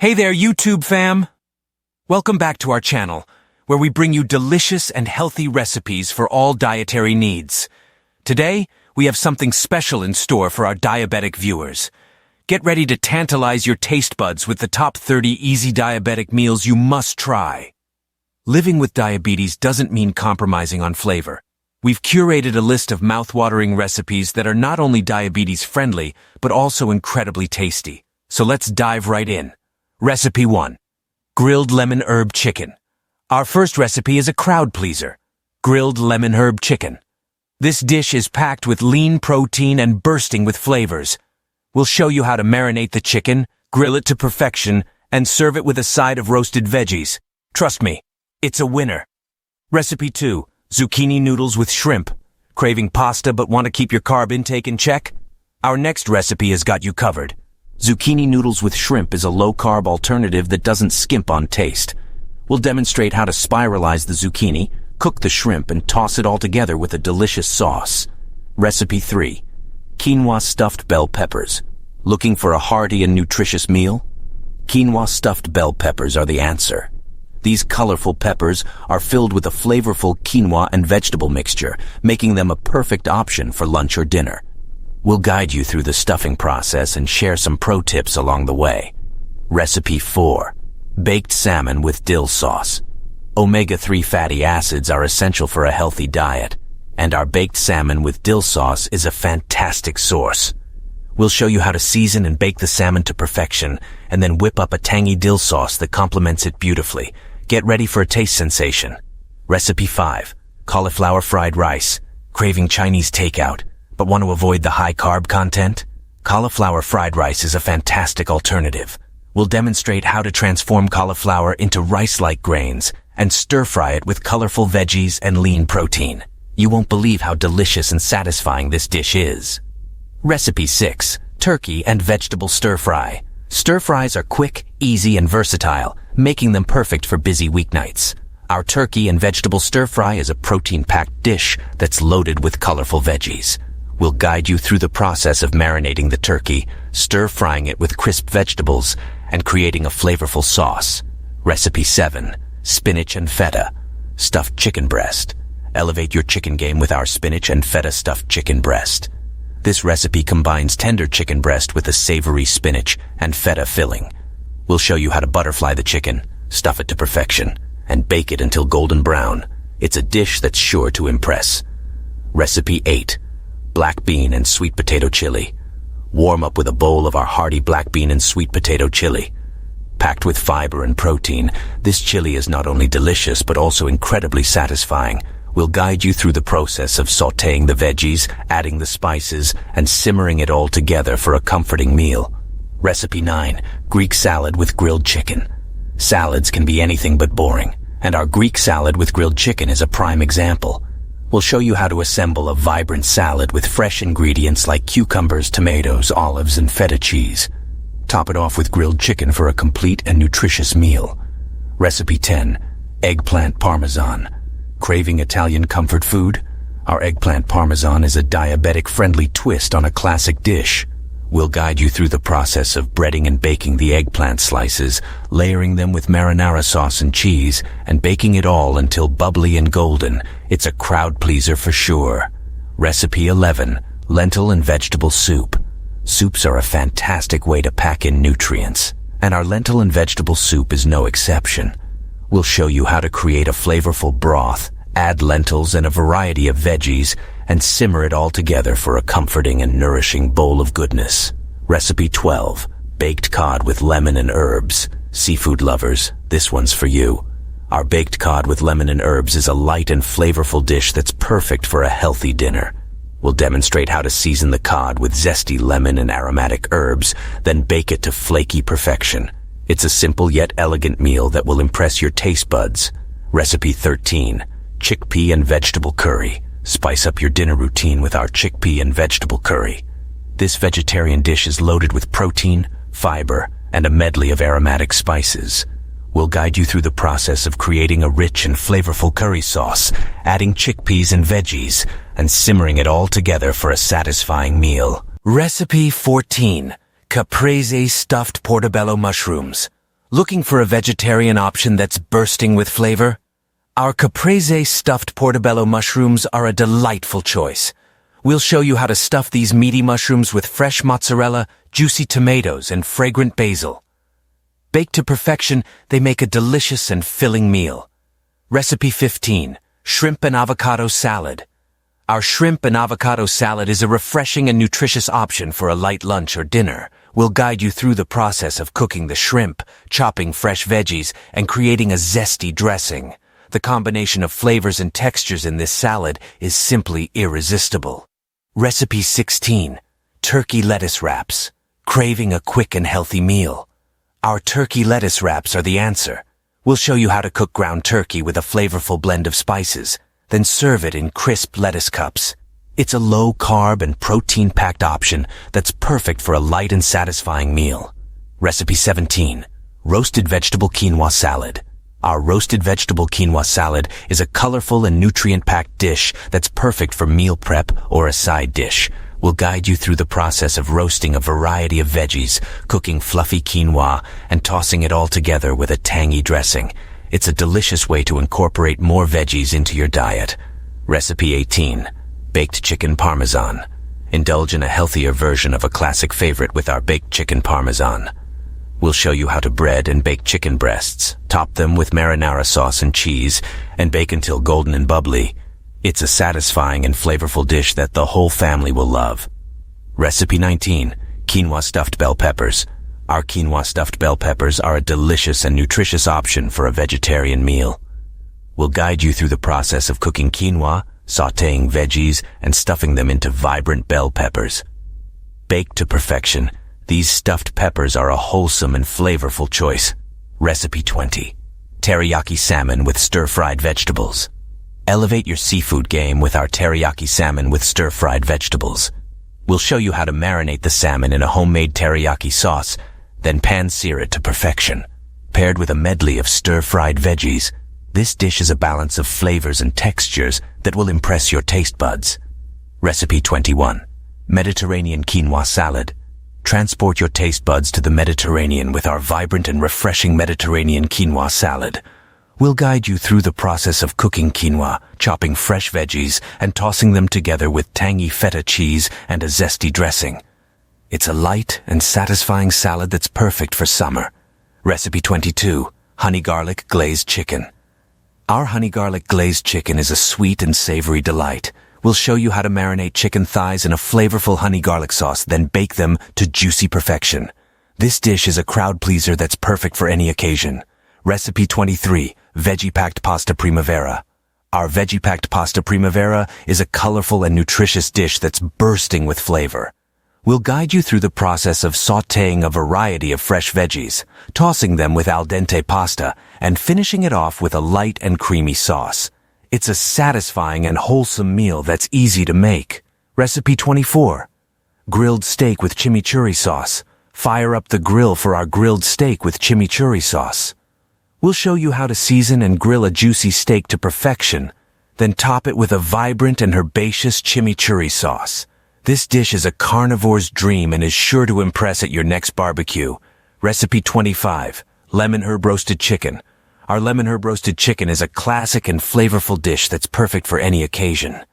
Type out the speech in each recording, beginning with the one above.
Hey there, YouTube fam! Welcome back to our channel, where we bring you delicious and healthy recipes for all dietary needs. Today, we have something special in store for our diabetic viewers. Get ready to tantalize your taste buds with the top 30 easy diabetic meals you must try. Living with diabetes doesn't mean compromising on flavor. We've curated a list of mouthwatering recipes that are not only diabetes-friendly, but also incredibly tasty. So let's dive right in. Recipe 1. Grilled lemon herb chicken. Our first recipe is a crowd pleaser. Grilled lemon herb chicken. This dish is packed with lean protein and bursting with flavors. We'll show you how to marinate the chicken, grill it to perfection, and serve it with a side of roasted veggies. Trust me, it's a winner. Recipe 2. Zucchini noodles with shrimp. Craving pasta but want to keep your carb intake in check? Our next recipe has got you covered. Zucchini noodles with shrimp is a low-carb alternative that doesn't skimp on taste. We'll demonstrate how to spiralize the zucchini, cook the shrimp, and toss it all together with a delicious sauce. Recipe 3. Quinoa stuffed bell peppers. Looking for a hearty and nutritious meal? Quinoa stuffed bell peppers are the answer. These colorful peppers are filled with a flavorful quinoa and vegetable mixture, making them a perfect option for lunch or dinner. We'll guide you through the stuffing process and share some pro tips along the way. Recipe 4. Baked salmon with dill sauce. Omega-3 fatty acids are essential for a healthy diet, and our baked salmon with dill sauce is a fantastic source. We'll show you how to season and bake the salmon to perfection, and then whip up a tangy dill sauce that complements it beautifully. Get ready for a taste sensation. Recipe 5. Cauliflower fried rice. Craving Chinese takeout, but want to avoid the high carb content? Cauliflower fried rice is a fantastic alternative. We'll demonstrate how to transform cauliflower into rice-like grains and stir-fry it with colorful veggies and lean protein. You won't believe how delicious and satisfying this dish is. Recipe 6. Turkey and vegetable stir-fry. Stir-fries are quick, easy, and versatile, making them perfect for busy weeknights. Our turkey and vegetable stir-fry is a protein-packed dish that's loaded with colorful veggies. We'll guide you through the process of marinating the turkey, stir-frying it with crisp vegetables, and creating a flavorful sauce. Recipe 7. Spinach and feta. Stuffed chicken breast. Elevate your chicken game with our spinach and feta stuffed chicken breast. This recipe combines tender chicken breast with a savory spinach and feta filling. We'll show you how to butterfly the chicken, stuff it to perfection, and bake it until golden brown. It's a dish that's sure to impress. Recipe 8. Black bean and sweet potato chili. Warm up with a bowl of our hearty black bean and sweet potato chili. Packed with fiber and protein, this chili is not only delicious but also incredibly satisfying. We'll guide you through the process of sautéing the veggies, adding the spices, and simmering it all together for a comforting meal. Recipe 9. Greek salad with grilled chicken. Salads can be anything but boring, and our Greek salad with grilled chicken is a prime example. We'll show you how to assemble a vibrant salad with fresh ingredients like cucumbers, tomatoes, olives, and feta cheese. Top it off with grilled chicken for a complete and nutritious meal. Recipe 10. Eggplant parmesan. Craving Italian comfort food? Our eggplant parmesan is a diabetic-friendly twist on a classic dish. We'll guide you through the process of breading and baking the eggplant slices, layering them with marinara sauce and cheese, and baking it all until bubbly and golden. It's a crowd pleaser for sure. Recipe 11. Lentil and vegetable soup. Soups are a fantastic way to pack in nutrients, and our lentil and vegetable soup is no exception. We'll show you how to create a flavorful broth, add lentils and a variety of veggies, and simmer it all together for a comforting and nourishing bowl of goodness. Recipe 12. Baked cod with lemon and herbs. Seafood lovers, this one's for you. Our baked cod with lemon and herbs is a light and flavorful dish that's perfect for a healthy dinner. We'll demonstrate how to season the cod with zesty lemon and aromatic herbs, then bake it to flaky perfection. It's a simple yet elegant meal that will impress your taste buds. Recipe 13. Chickpea and vegetable curry. Spice up your dinner routine with our chickpea and vegetable curry. This vegetarian dish is loaded with protein, fiber, and a medley of aromatic spices. We'll guide you through the process of creating a rich and flavorful curry sauce, adding chickpeas and veggies, and simmering it all together for a satisfying meal. Recipe 14. Caprese stuffed portobello mushrooms. Looking for a vegetarian option that's bursting with flavor? Our caprese stuffed portobello mushrooms are a delightful choice. We'll show you how to stuff these meaty mushrooms with fresh mozzarella, juicy tomatoes, and fragrant basil. Baked to perfection, they make a delicious and filling meal. Recipe 15. Shrimp and avocado salad. Our shrimp and avocado salad is a refreshing and nutritious option for a light lunch or dinner. We'll guide you through the process of cooking the shrimp, chopping fresh veggies, and creating a zesty dressing. The combination of flavors and textures in this salad is simply irresistible. Recipe 16. Turkey lettuce wraps. Craving a quick and healthy meal? Our turkey lettuce wraps are the answer. We'll show you how to cook ground turkey with a flavorful blend of spices, then serve it in crisp lettuce cups. It's a low-carb and protein-packed option that's perfect for a light and satisfying meal. Recipe 17. Roasted vegetable quinoa salad. Our roasted vegetable quinoa salad is a colorful and nutrient-packed dish that's perfect for meal prep or a side dish. We'll guide you through the process of roasting a variety of veggies, cooking fluffy quinoa, and tossing it all together with a tangy dressing. It's a delicious way to incorporate more veggies into your diet. Recipe 18. Baked chicken parmesan. Indulge in a healthier version of a classic favorite with our baked chicken parmesan. We'll show you how to bread and bake chicken breasts, top them with marinara sauce and cheese, and bake until golden and bubbly. It's a satisfying and flavorful dish that the whole family will love. Recipe 19. Quinoa stuffed bell peppers. Our quinoa stuffed bell peppers are a delicious and nutritious option for a vegetarian meal. We'll guide you through the process of cooking quinoa, sautéing veggies, and stuffing them into vibrant bell peppers. Baked to perfection, these stuffed peppers are a wholesome and flavorful choice. Recipe 20. Teriyaki salmon with stir-fried vegetables. Elevate your seafood game with our teriyaki salmon with stir-fried vegetables. We'll show you how to marinate the salmon in a homemade teriyaki sauce, then pan-sear it to perfection. Paired with a medley of stir-fried veggies, this dish is a balance of flavors and textures that will impress your taste buds. Recipe 21. Mediterranean quinoa salad. Transport your taste buds to the Mediterranean with our vibrant and refreshing Mediterranean quinoa salad. We'll guide you through the process of cooking quinoa, chopping fresh veggies, and tossing them together with tangy feta cheese and a zesty dressing. It's a light and satisfying salad that's perfect for summer. Recipe 22. Honey garlic glazed chicken. Our honey garlic glazed chicken is a sweet and savory delight. We'll show you how to marinate chicken thighs in a flavorful honey garlic sauce, then bake them to juicy perfection. This dish is a crowd pleaser that's perfect for any occasion. Recipe 23. Veggie-packed pasta primavera. Our veggie-packed pasta primavera is a colorful and nutritious dish that's bursting with flavor. We'll guide you through the process of sautéing a variety of fresh veggies, tossing them with al dente pasta, and finishing it off with a light and creamy sauce. It's a satisfying and wholesome meal that's easy to make. Recipe 24. Grilled steak with chimichurri sauce. Fire up the grill for our grilled steak with chimichurri sauce. We'll show you how to season and grill a juicy steak to perfection, then top it with a vibrant and herbaceous chimichurri sauce. This dish is a carnivore's dream and is sure to impress at your next barbecue. Recipe 25. Lemon herb roasted chicken. Our lemon herb roasted chicken is a classic and flavorful dish that's perfect for any occasion.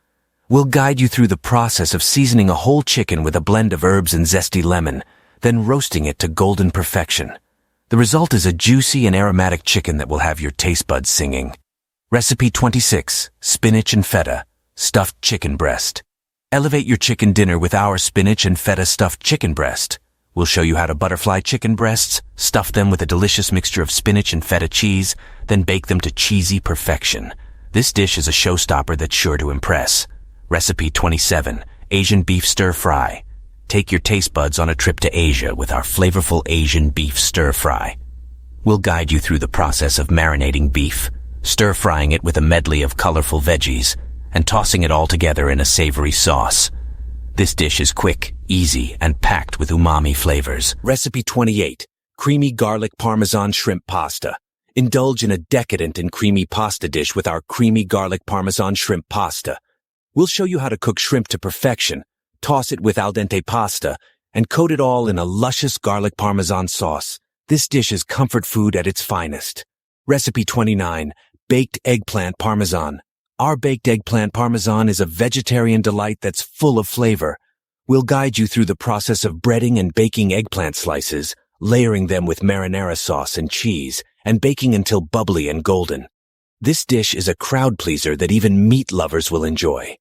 We'll guide you through the process of seasoning a whole chicken with a blend of herbs and zesty lemon, then roasting it to golden perfection. The result is a juicy and aromatic chicken that will have your taste buds singing. Recipe 26. Spinach and feta. Stuffed chicken breast. Elevate your chicken dinner with our spinach and feta stuffed chicken breast. We'll show you how to butterfly chicken breasts, stuff them with a delicious mixture of spinach and feta cheese, then bake them to cheesy perfection. This dish is a showstopper that's sure to impress. Recipe 27. Asian beef stir fry. Take your taste buds on a trip to Asia with our flavorful Asian beef stir fry. We'll guide you through the process of marinating beef, stir-frying it with a medley of colorful veggies, and tossing it all together in a savory sauce. This dish is quick, easy, and packed with umami flavors. Recipe 28. Creamy garlic parmesan shrimp pasta. Indulge in a decadent and creamy pasta dish with our creamy garlic parmesan shrimp pasta. We'll show you how to cook shrimp to perfection, toss it with al dente pasta, and coat it all in a luscious garlic parmesan sauce, This dish is comfort food at its finest. Recipe 29, Baked Eggplant Parmesan. Our baked eggplant parmesan is a vegetarian delight that's full of flavor. We'll guide you through the process of breading and baking eggplant slices, layering them with marinara sauce and cheese, and baking until bubbly and golden. This dish is a crowd pleaser that even meat lovers will enjoy.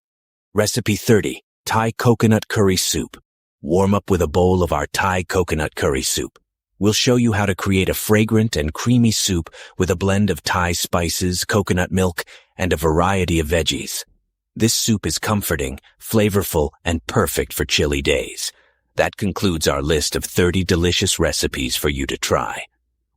Recipe 30, Thai Coconut Curry Soup. Warm up with a bowl of our Thai coconut curry soup. We'll show you how to create a fragrant and creamy soup with a blend of Thai spices, coconut milk, and a variety of veggies. This soup is comforting, flavorful, and perfect for chilly days. That concludes our list of 30 delicious recipes for you to try.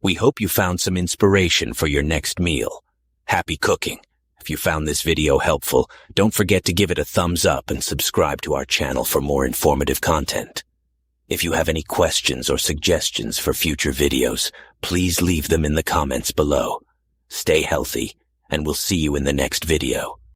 We hope you found some inspiration for your next meal. Happy cooking! If you found this video helpful, don't forget to give it a thumbs up and subscribe to our channel for more informative content. If you have any questions or suggestions for future videos, please leave them in the comments below. Stay healthy, and we'll see you in the next video.